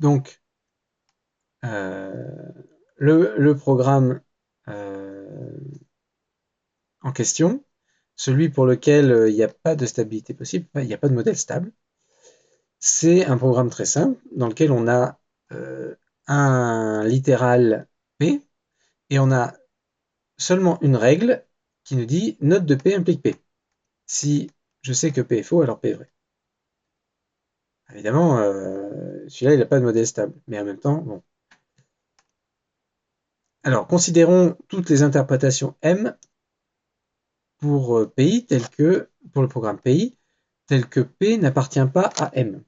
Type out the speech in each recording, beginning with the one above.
Donc, le programme en question, celui pour lequel il n'y a pas de stabilité possible, il n'y a pas de modèle stable, c'est un programme très simple dans lequel on a un littéral P et on a seulement une règle qui nous dit note de P implique P. Si je sais que P est faux, alors P est vrai. Évidemment, celui-là, il n'a pas de modèle stable, mais en même temps, bon. Alors, considérons toutes les interprétations M pour PI, pour le programme PI, tel que P n'appartient pas à M.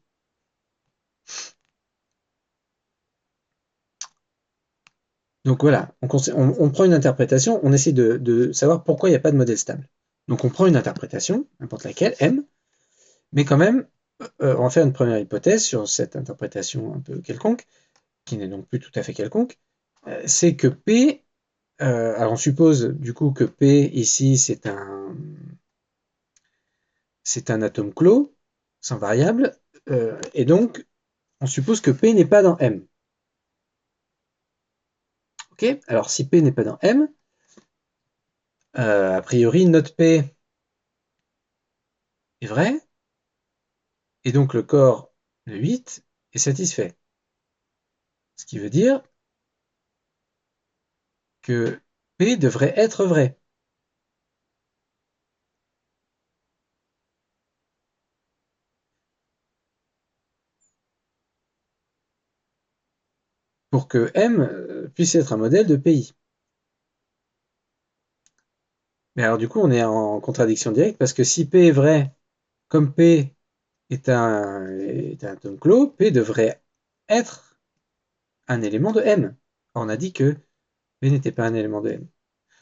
Donc voilà, on prend une interprétation, on essaie de savoir pourquoi il n'y a pas de modèle stable. Donc on prend une interprétation, n'importe laquelle, M, mais quand même, on va faire une première hypothèse sur cette interprétation un peu quelconque, qui n'est donc plus tout à fait quelconque, c'est que P, alors on suppose du coup que P ici c'est un atome clos, sans variable, et donc on suppose que P n'est pas dans M. Ok. Alors si P n'est pas dans M, a priori note P est vrai, et donc le corps de 8 est satisfait. Ce qui veut dire que P devrait être vrai. Pour que M puisse être un modèle de PI. Mais alors du coup on est en contradiction directe parce que si P est vrai, comme P est un atome clos, P devrait être un élément de M. On a dit que P n'était pas un élément de M.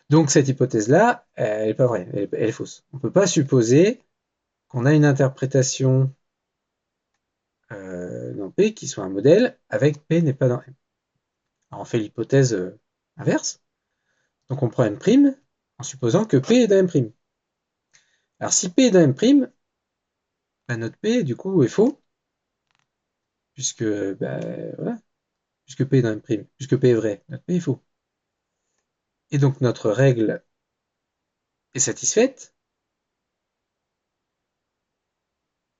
Donc cette hypothèse-là, elle n'est pas vraie, elle est fausse. On ne peut pas supposer qu'on a une interprétation dans P qui soit un modèle avec P n'est pas dans M. Alors on fait l'hypothèse inverse. Donc on prend M' en supposant que P est dans M'. Alors si P est dans M', bah, notre P du coup est faux, puisque, bah, voilà, puisque P est dans M', puisque P est vrai, notre P est faux. Et donc notre règle est satisfaite,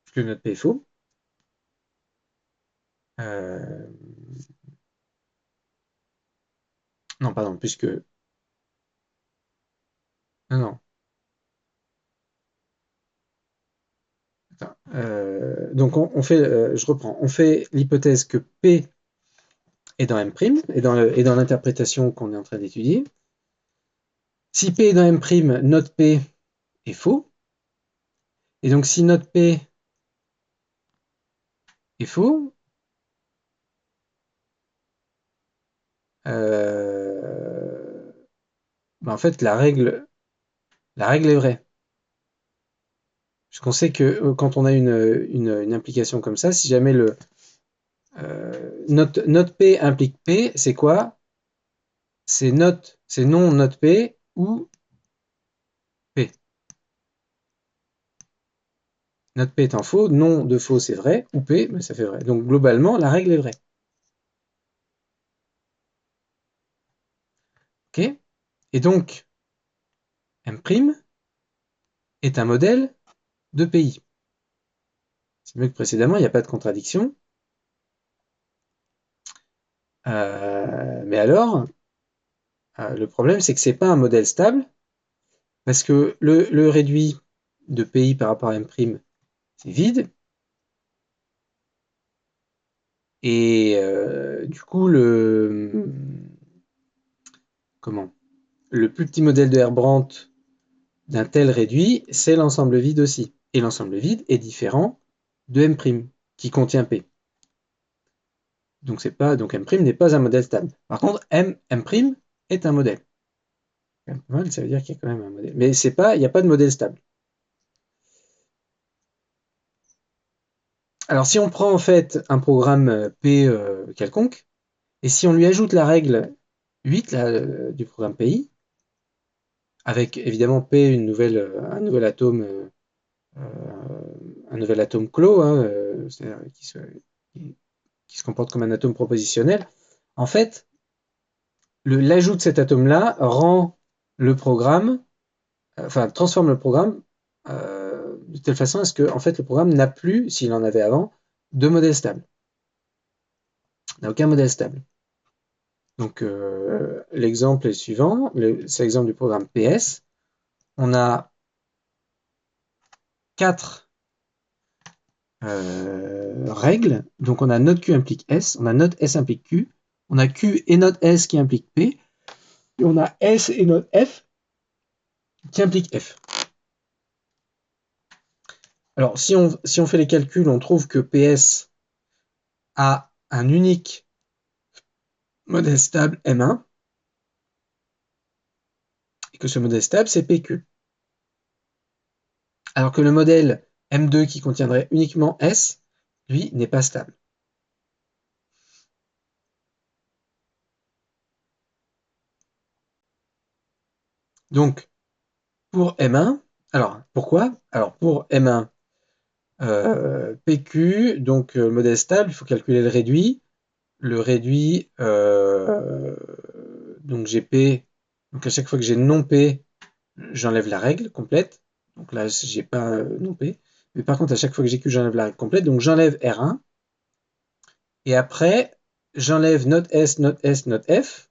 puisque notre P est faux. Euh, non, pardon, puisque. Non, non. Attends, donc on fait, je reprends, on fait l'hypothèse que P est dans M', et dans l'interprétation qu'on est en train d'étudier. Si P est dans M', notre P est faux. Et donc si notre P est faux, ben en fait la règle est vraie. Puisqu'on sait que quand on a une implication comme ça, si jamais notre P implique P, c'est quoi? C'est non note P ou P. Note P étant faux, non de faux c'est vrai, ou P, mais ça fait vrai. Donc globalement, la règle est vraie. Ok. Et donc, M' est un modèle de PI. C'est mieux que précédemment, il n'y a pas de contradiction. Mais alors, le problème, c'est que c'est pas un modèle stable, parce que le réduit de PI par rapport à M', c'est vide. Et du coup, comment? Le plus petit modèle de Herbrandt d'un tel réduit, c'est l'ensemble vide aussi. Et l'ensemble vide est différent de M', qui contient P. Donc M' n'est pas un modèle stable. Par contre, M' est un modèle. Ça veut dire qu'il y a quand même un modèle. Mais il n'y a pas de modèle stable. Alors si on prend en fait un programme P quelconque, et si on lui ajoute la règle 8 là, du programme PI, avec évidemment P un nouvel atome clos, hein, c'est-à-dire qui se comporte comme un atome propositionnel, en fait, l'ajout de cet atome-là rend le programme, enfin, transforme le programme de telle façon à ce que, en fait, le programme n'a plus, s'il en avait avant, de modèle stable. Il n'a aucun modèle stable. Donc, l'exemple est le suivant, c'est l'exemple du programme PS. On a 4 règles. Donc, on a node Q implique S, on a node S implique Q, on a Q et node S qui implique P, et on a S et node F qui implique F. Alors, si on fait les calculs, on trouve que PS a un unique modèle stable M1, et que ce modèle stable, c'est PQ. Alors que le modèle M2 qui contiendrait uniquement S, lui, n'est pas stable. Donc, pour M1, alors pourquoi? Alors pour M1, PQ, donc modèle stable, il faut calculer le réduit. Le réduit, donc j'ai P, donc à chaque fois que j'ai non P, j'enlève la règle complète. Donc là, j'ai pas non P. Mais par contre, à chaque fois que j'ai Q, j'enlève la règle complète. Donc j'enlève R1. Et après, j'enlève node S, node S, node F.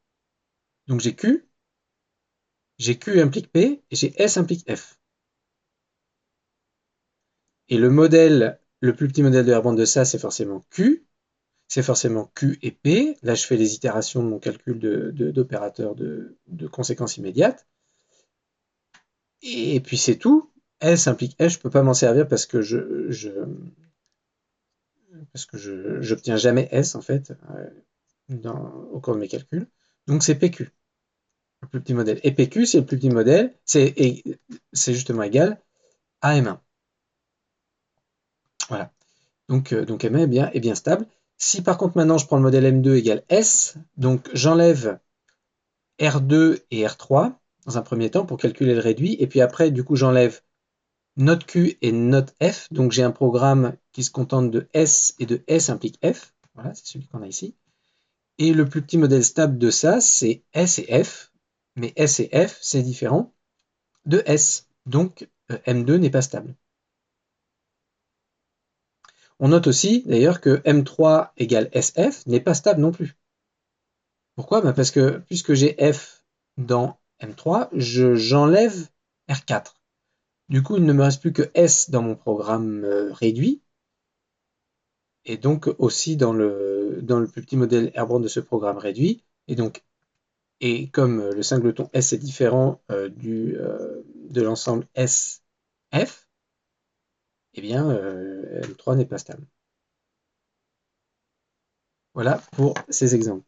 Donc j'ai Q. J'ai Q implique P et j'ai S implique F. Et le modèle, le plus petit modèle de R-bande de ça, c'est forcément Q. C'est forcément Q et P. Là, je fais les itérations de mon calcul d'opérateur de conséquences immédiates. Et puis c'est tout. S implique F, je ne peux pas m'en servir parce que j'obtiens jamais S en fait au cours de mes calculs. Donc c'est PQ, le plus petit modèle. Et PQ, c'est le plus petit modèle, c'est justement égal à M1. Voilà. Donc M1 est bien stable. Si par contre maintenant je prends le modèle M2 égale S, donc j'enlève R2 et R3 dans un premier temps pour calculer le réduit, et puis après du coup j'enlève note Q et note F, donc j'ai un programme qui se contente de S et de S implique F, voilà, c'est celui qu'on a ici. Et le plus petit modèle stable de ça, c'est S et F, mais S et F, c'est différent de S, donc M2 n'est pas stable. On note aussi d'ailleurs que M3 égale SF n'est pas stable non plus. Pourquoi? Parce que puisque j'ai F dans M3, j'enlève R4. Du coup, il ne me reste plus que S dans mon programme réduit, et donc aussi dans le plus petit modèle Airborne de ce programme réduit. Et comme le singleton S est différent de l'ensemble SF, eh bien M3 n'est pas stable. Voilà pour ces exemples.